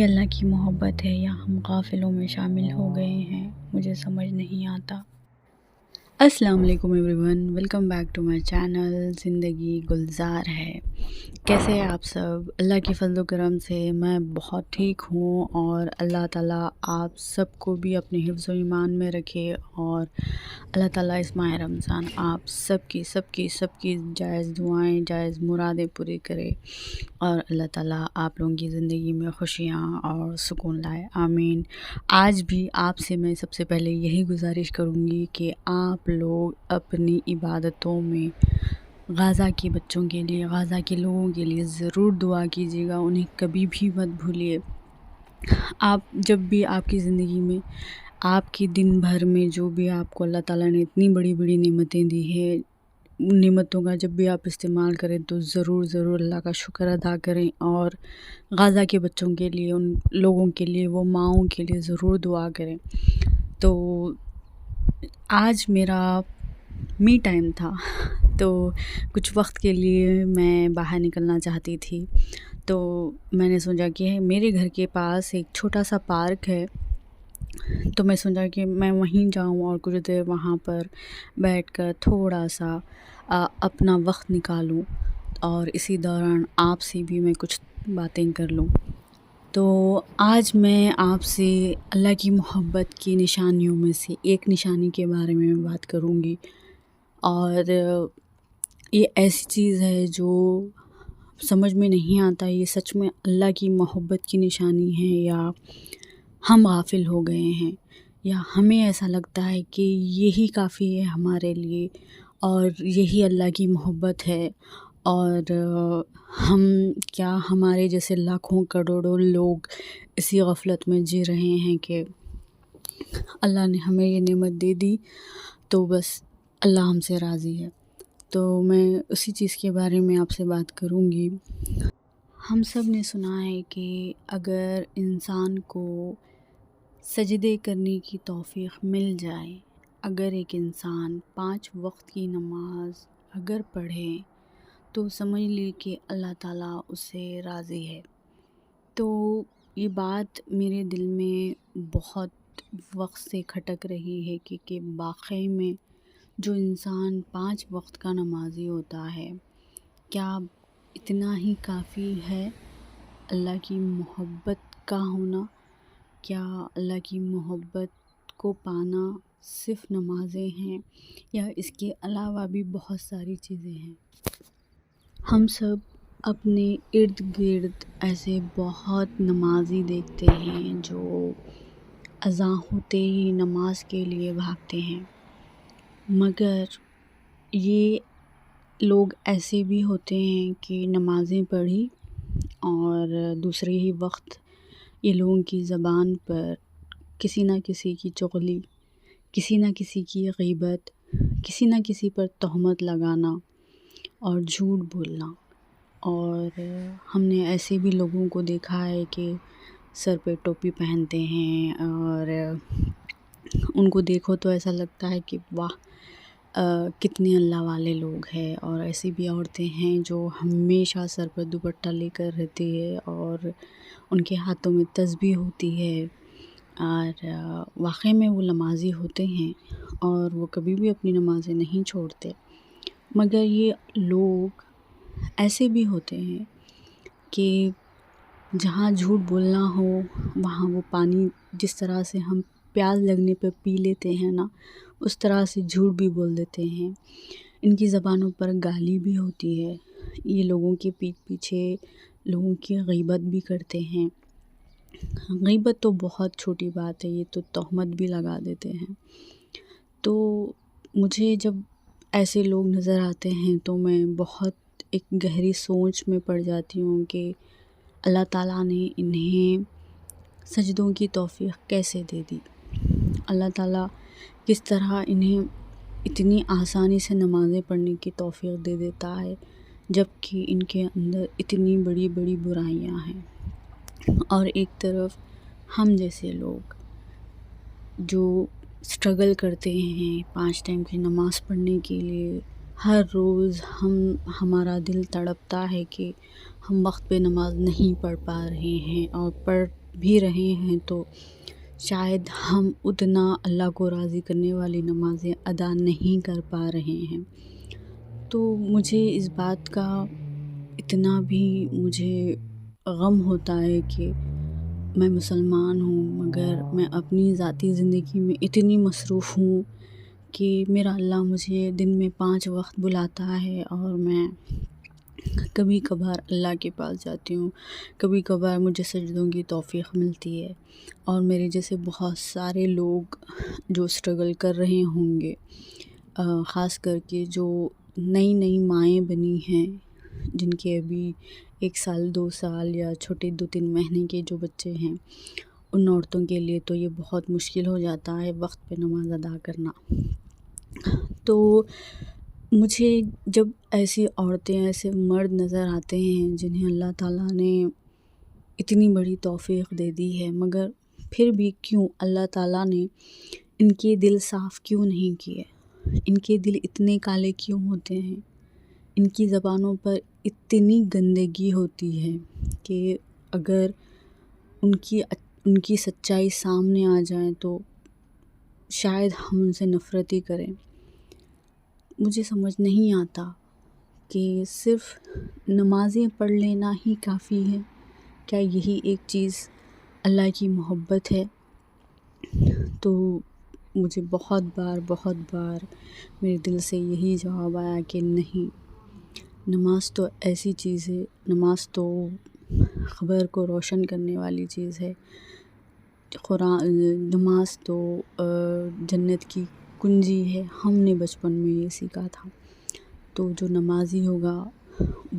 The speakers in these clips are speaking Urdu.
یہ اللہ کی محبت ہے یا ہم غافلوں میں شامل ہو گئے ہیں، مجھے سمجھ نہیں آتا۔ السلام علیکم everyone, welcome back to my channel زندگی گلزار ہے۔ کیسے ہیں آپ سب؟ اللہ کی فضل و کرم سے میں بہت ٹھیک ہوں، اور اللہ تعالیٰ آپ سب کو بھی اپنے حفظ و ایمان میں رکھے، اور اللہ تعالیٰ اس ماہ رمضان آپ سب کی جائز دعائیں، جائز مرادیں پوری کرے، اور اللہ تعالیٰ آپ لوگوں کی زندگی میں خوشیاں اور سکون لائے، آمین۔ آج بھی آپ سے میں سب سے پہلے یہی گزارش کروں گی کہ آپ لوگ اپنی عبادتوں میں غزہ کے بچوں کے لیے، غزہ کے لوگوں کے لیے ضرور دعا کیجیے گا، انہیں کبھی بھی مت بھولیے۔ آپ جب بھی آپ کی زندگی میں، آپ کی دن بھر میں جو بھی آپ کو اللہ تعالیٰ نے اتنی بڑی بڑی نعمتیں دی ہیں، ان نعمتوں کا جب بھی آپ استعمال کریں تو ضرور اللہ کا شکر ادا کریں، اور غزہ کے بچوں کے لیے، ان لوگوں کے لیے، وہ ماؤں کے لیے ضرور دعا کریں۔ تو آج میرا می ٹائم تھا، تو کچھ وقت کے لیے میں باہر نکلنا چاہتی تھی، تو میں نے سوچا کہ میرے گھر کے پاس ایک چھوٹا سا پارک ہے، تو میں سوچا کہ میں وہیں جاؤں اور کچھ دیر وہاں پر بیٹھ کر تھوڑا سا اپنا وقت نکالوں، اور اسی دوران آپ سے بھی میں کچھ باتیں کر لوں۔ تو آج میں آپ سے اللہ کی محبت کی نشانیوں میں سے ایک نشانی کے بارے میں بات کروں گی، اور یہ ایسی چیز ہے جو سمجھ میں نہیں آتا یہ سچ میں اللہ کی محبت کی نشانی ہے یا ہم غافل ہو گئے ہیں، یا ہمیں ایسا لگتا ہے کہ یہی کافی ہے ہمارے لیے اور یہی اللہ کی محبت ہے، اور کیا ہمارے جیسے لاکھوں کروڑوں لوگ اسی غفلت میں جی رہے ہیں کہ اللہ نے ہمیں یہ نعمت دے دی تو بس اللہ ہم سے راضی ہے۔ تو میں اسی چیز کے بارے میں آپ سے بات کروں گی۔ ہم سب نے سنا ہے کہ اگر انسان کو سجدے کرنے کی توفیق مل جائے، اگر ایک انسان 5 وقت کی نماز اگر پڑھے تو سمجھ لی کہ اللہ تعالیٰ اس سے راضی ہے۔ تو یہ بات میرے دل میں بہت وقت سے کھٹک رہی ہے کہ واقعی میں جو انسان 5 وقت کا نمازی ہوتا ہے، کیا اتنا ہی کافی ہے اللہ کی محبت کا ہونا؟ کیا اللہ کی محبت کو پانا صرف نمازیں ہیں، یا اس کے علاوہ بھی بہت ساری چیزیں ہیں؟ ہم سب اپنے ارد گرد ایسے بہت نمازی دیکھتے ہیں جو اذان ہوتے ہی نماز کے لیے بھاگتے ہیں، مگر یہ لوگ ایسے بھی ہوتے ہیں کہ نمازیں پڑھی اور دوسرے ہی وقت یہ لوگوں کی زبان پر کسی نہ کسی کی چغلی، کسی نہ کسی کی غیبت، کسی نہ کسی پر تہمت لگانا اور جھوٹ بولنا۔ اور ہم نے ایسے بھی لوگوں کو دیکھا ہے کہ سر پہ ٹوپی پہنتے ہیں، اور ان کو دیکھو تو ایسا لگتا ہے کہ واہ کتنے اللہ والے لوگ ہیں، اور ایسی بھی عورتیں ہیں جو ہمیشہ سر پر دوپٹہ لے کر رہتی ہے اور ان کے ہاتھوں میں تسبیح ہوتی ہے، اور واقعی میں وہ نمازی ہوتے ہیں اور وہ کبھی بھی اپنی نمازیں نہیں چھوڑتے۔ مگر یہ لوگ ایسے بھی ہوتے ہیں کہ جہاں جھوٹ بولنا ہو وہاں وہ پانی، جس طرح سے ہم پیاس لگنے پہ پی لیتے ہیں نا، اس طرح سے جھوٹ بھی بول دیتے ہیں۔ ان کی زبانوں پر گالی بھی ہوتی ہے، یہ لوگوں کے پیٹھ پیچھے لوگوں کی غیبت بھی کرتے ہیں۔ غیبت تو بہت چھوٹی بات ہے، یہ تو تہمت بھی لگا دیتے ہیں۔ تو مجھے جب ایسے لوگ نظر آتے ہیں تو میں بہت ایک گہری سوچ میں پڑ جاتی ہوں کہ اللہ تعالیٰ نے انہیں سجدوں کی توفیق کیسے دے دی؟ اللہ تعالیٰ کس طرح انہیں اتنی آسانی سے نمازیں پڑھنے کی توفیق دے دیتا ہے، جبکہ ان کے اندر اتنی بڑی بڑی برائیاں ہیں؟ اور ایک طرف ہم جیسے لوگ جو اسٹرگل کرتے ہیں 5 ٹائم کی نماز پڑھنے کے لیے، ہر روز ہمارا دل تڑپتا ہے کہ ہم وقت پہ نماز نہیں پڑھ پا رہے ہیں، اور بھی رہے ہیں تو شاید ہم اتنا اللہ کو راضی کرنے والی نمازیں ادا نہیں کر پا رہے ہیں۔ تو مجھے اس بات کا اتنا بھی مجھے غم ہوتا ہے کہ میں مسلمان ہوں مگر میں اپنی ذاتی زندگی میں اتنی مصروف ہوں کہ میرا اللہ مجھے دن میں 5 وقت بلاتا ہے اور میں کبھی کبھار اللہ کے پاس جاتی ہوں، کبھی کبھار مجھے سجدوں کی توفیق ملتی ہے، اور میرے جیسے بہت سارے لوگ جو اسٹرگل کر رہے ہوں گے، خاص کر کے جو نئی نئی مائیں بنی ہیں، جن کے ابھی 1 سال 2 سال یا چھوٹے 2-3 مہینے کے جو بچے ہیں، ان عورتوں کے لیے تو یہ بہت مشکل ہو جاتا ہے وقت پہ نماز ادا کرنا۔ تو مجھے جب ایسی عورتیں، ایسے مرد نظر آتے ہیں جنہیں اللہ تعالیٰ نے اتنی بڑی توفیق دے دی ہے، مگر پھر بھی کیوں اللہ تعالیٰ نے ان کے دل صاف کیوں نہیں کیے؟ ان کے دل اتنے کالے کیوں ہوتے ہیں؟ ان کی زبانوں پر اتنی گندگی ہوتی ہے کہ اگر ان کی سچائی سامنے آ جائے تو شاید ہم ان سے نفرت ہی کریں۔ مجھے سمجھ نہیں آتا کہ صرف نمازیں پڑھ لینا ہی کافی ہے؟ کیا یہی ایک چیز اللہ کی محبت ہے؟ تو مجھے بہت بار میرے دل سے یہی جواب آیا کہ نہیں، نماز تو ایسی چیز ہے، نماز تو خبر کو روشن کرنے والی چیز ہے، نماز تو جنت کی کنجی ہے۔ ہم نے بچپن میں یہ سیکھا تھا۔ تو جو نمازی ہوگا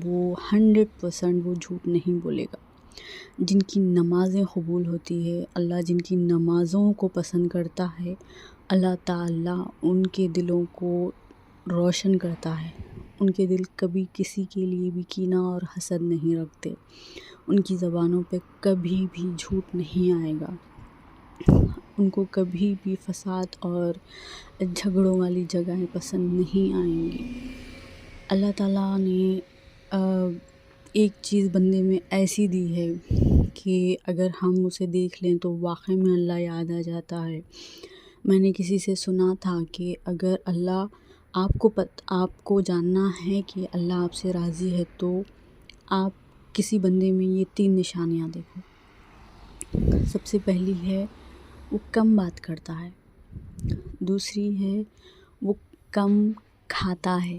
وہ 100% وہ جھوٹ نہیں بولے گا۔ جن کی نمازیں قبول ہوتی ہے، اللہ جن کی نمازوں کو پسند کرتا ہے، اللہ تعالیٰ ان کے دلوں کو روشن کرتا ہے۔ ان کے دل کبھی کسی کے لیے بھی کینہ اور حسد نہیں رکھتے۔ ان کی زبانوں پہ کبھی بھی جھوٹ نہیں آئے گا۔ ان کو کبھی بھی فساد اور جھگڑوں والی جگہیں پسند نہیں آئیں گی۔ اللہ تعالیٰ نے ایک چیز بندے میں ایسی دی ہے کہ اگر ہم اسے دیکھ لیں تو واقعی میں اللہ یاد آ جاتا ہے۔ میں نے کسی سے سنا تھا کہ اگر اللہ آپ کو جاننا ہے کہ اللہ آپ سے راضی ہے تو آپ کسی بندے میں یہ 3 نشانیاں دیکھو۔ سب سے پہلی ہے وہ کم بات کرتا ہے، دوسری ہے وہ کم کھاتا ہے،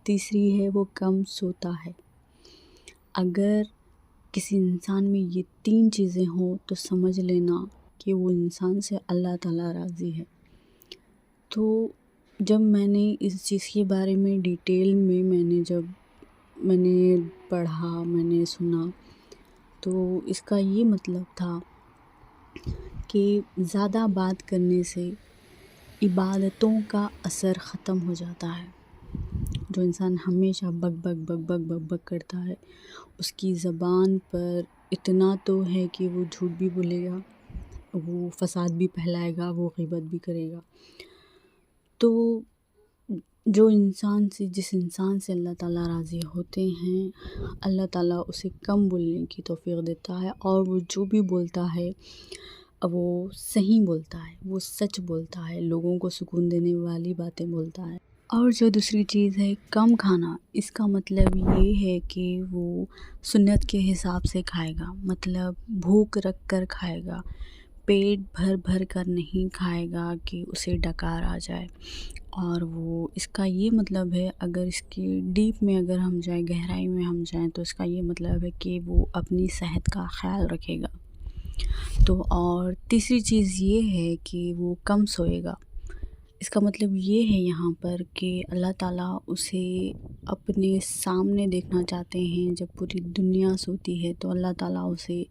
تیسری ہے وہ کم سوتا ہے۔ اگر کسی انسان میں یہ 3 چیزیں ہوں تو سمجھ لینا کہ وہ انسان سے اللہ تعالیٰ راضی ہے۔ تو جب میں نے اس چیز کے بارے میں ڈیٹیل میں میں نے پڑھا، میں نے سنا، تو اس کا یہ مطلب تھا کہ زیادہ بات کرنے سے عبادتوں کا اثر ختم ہو جاتا ہے۔ جو انسان ہمیشہ بک کرتا ہے، اس کی زبان پر اتنا تو ہے کہ وہ جھوٹ بھی بولے گا، وہ فساد بھی پھیلائے گا، وہ غیبت بھی کرے گا۔ تو جس انسان سے اللہ تعالیٰ راضی ہوتے ہیں، اللہ تعالیٰ اسے کم بولنے کی توفیق دیتا ہے، اور وہ جو بھی بولتا ہے وہ صحیح بولتا ہے، وہ سچ بولتا ہے، لوگوں کو سکون دینے والی باتیں بولتا ہے۔ اور جو دوسری چیز ہے کم کھانا، اس کا مطلب یہ ہے کہ وہ سنت کے حساب سے کھائے گا، مطلب بھوک رکھ کر کھائے گا، پیٹ بھر کر نہیں کھائے گا کہ اسے ڈکار آ جائے۔ اور وہ اس کا یہ مطلب ہے، اگر اس کی ڈیپ میں اگر ہم جائیں، گہرائی میں ہم جائیں، تو اس کا یہ مطلب ہے کہ وہ اپنی صحت کا خیال رکھے گا۔ تو اور تیسری چیز یہ ہے کہ وہ کم سوئے گا۔ اس کا مطلب یہ ہے یہاں پر کہ اللہ تعالیٰ اسے اپنے سامنے دیکھنا چاہتے ہیں۔ جب پوری دنیا سوتی ہے تو اللہ تعالیٰ اسے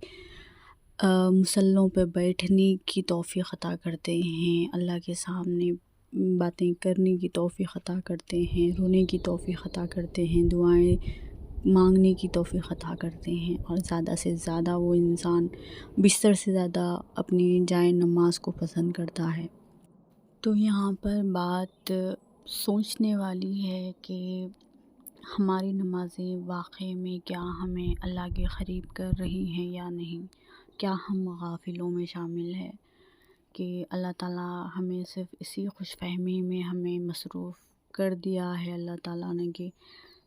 مصلوں پہ بیٹھنے کی توفیق عطا کرتے ہیں، اللہ کے سامنے باتیں کرنے کی توفیق عطا کرتے ہیں، رونے کی توفیق عطا کرتے ہیں، دعائیں مانگنے کی توفیق عطا کرتے ہیں، اور زیادہ سے زیادہ وہ انسان بستر سے زیادہ اپنی جائے نماز کو پسند کرتا ہے۔ تو یہاں پر بات سوچنے والی ہے کہ ہماری نمازیں واقعی میں کیا ہمیں اللہ کے قریب کر رہی ہیں یا نہیں۔ کیا ہم غافلوں میں شامل ہیں کہ اللہ تعالیٰ ہمیں صرف اسی خوش فہمی میں ہمیں مصروف کر دیا ہے اللہ تعالیٰ نے کہ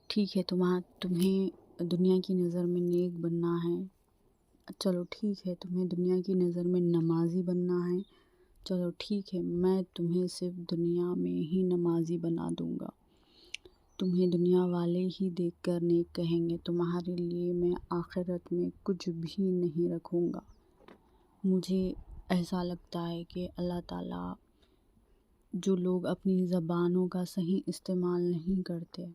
ٹھیک ہے تمہیں دنیا کی نظر میں نیک بننا ہے، چلو ٹھیک ہے تمہیں دنیا کی نظر میں نمازی بننا ہے، چلو ٹھیک ہے میں تمہیں صرف دنیا میں ہی نمازی بنا دوں گا، تمہیں دنیا والے ہی دیکھ کر نیک کہیں گے، تمہارے لیے میں آخرت میں کچھ بھی نہیں رکھوں گا۔ مجھے ایسا لگتا ہے کہ اللہ تعالیٰ جو لوگ اپنی زبانوں کا صحیح استعمال نہیں کرتے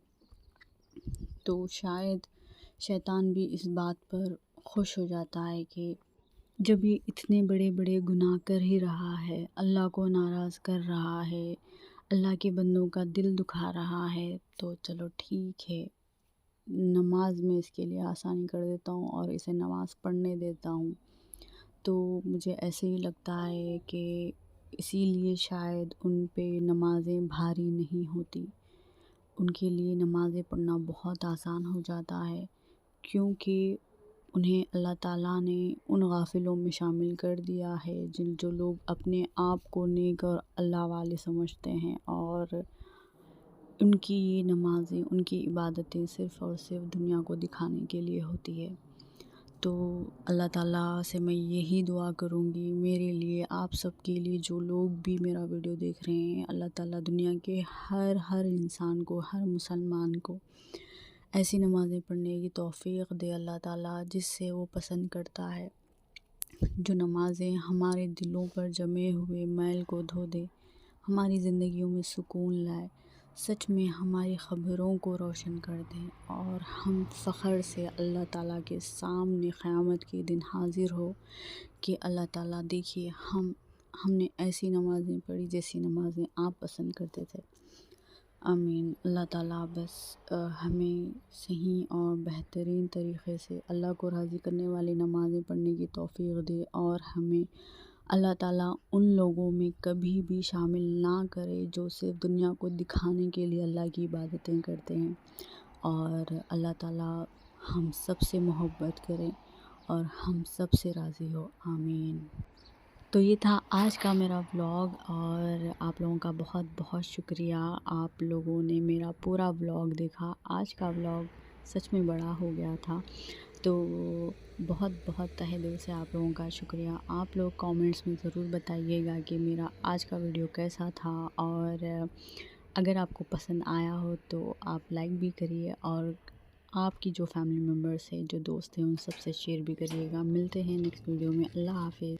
تو شاید شیطان بھی اس بات پر خوش ہو جاتا ہے کہ جب یہ اتنے بڑے بڑے گناہ کر ہی رہا ہے، اللہ کو ناراض کر رہا ہے، اللہ کے بندوں کا دل دکھا رہا ہے، تو چلو ٹھیک ہے نماز میں اس کے لیے آسانی کر دیتا ہوں اور اسے نماز پڑھنے دیتا ہوں۔ تو مجھے ایسے ہی لگتا ہے کہ اسی لیے شاید ان پہ نمازیں بھاری نہیں ہوتی، ان کے لیے نمازیں پڑھنا بہت آسان ہو جاتا ہے، کیونکہ انہیں اللہ تعالیٰ نے ان غافلوں میں شامل کر دیا ہے جو لوگ اپنے آپ کو نیک اور اللہ والے سمجھتے ہیں، اور ان کی یہ نمازیں، ان کی عبادتیں صرف اور صرف دنیا کو دکھانے کے لیے ہوتی ہے۔ تو اللہ تعالیٰ سے میں یہی دعا کروں گی میرے لیے، آپ سب کے لیے، جو لوگ بھی میرا ویڈیو دیکھ رہے ہیں، اللہ تعالیٰ دنیا کے ہر انسان کو، ہر مسلمان کو ایسی نمازیں پڑھنے کی توفیق دے اللہ تعالیٰ جس سے وہ پسند کرتا ہے، جو نمازیں ہمارے دلوں پر جمے ہوئے میل کو دھو دے، ہماری زندگیوں میں سکون لائے، سچ میں ہماری خبروں کو روشن کر دیں، اور ہم فخر سے اللہ تعالیٰ کے سامنے قیامت کے دن حاضر ہو کہ اللہ تعالیٰ دیکھیے ہم نے ایسی نمازیں پڑھی جیسی نمازیں آپ پسند کرتے تھے۔ آمین۔ اللہ تعالیٰ بس ہمیں صحیح اور بہترین طریقے سے اللہ کو راضی کرنے والی نمازیں پڑھنے کی توفیق دے، اور ہمیں اللہ تعالیٰ ان لوگوں میں کبھی بھی شامل نہ کرے جو صرف دنیا کو دکھانے کے لیے اللہ کی عبادتیں کرتے ہیں، اور اللہ تعالیٰ ہم سب سے محبت کرے اور ہم سب سے راضی ہو۔ آمین۔ تو یہ تھا آج کا میرا ولاگ، اور آپ لوگوں کا بہت بہت شکریہ، آپ لوگوں نے میرا پورا ولاگ دیکھا۔ آج کا ولاگ سچ میں بڑا ہو گیا تھا، تو بہت بہت تہہ دل سے آپ لوگوں کا شکریہ۔ آپ لوگ کامنٹس میں ضرور بتائیے گا کہ میرا آج کا ویڈیو کیسا تھا، اور اگر آپ کو پسند آیا ہو تو آپ لائک بھی کریے، اور آپ کی جو فیملی ممبرس ہیں، جو دوست ہیں، ان سب سے شیئر بھی کریے گا۔ ملتے ہیں نیکسٹ ویڈیو میں۔ اللہ حافظ۔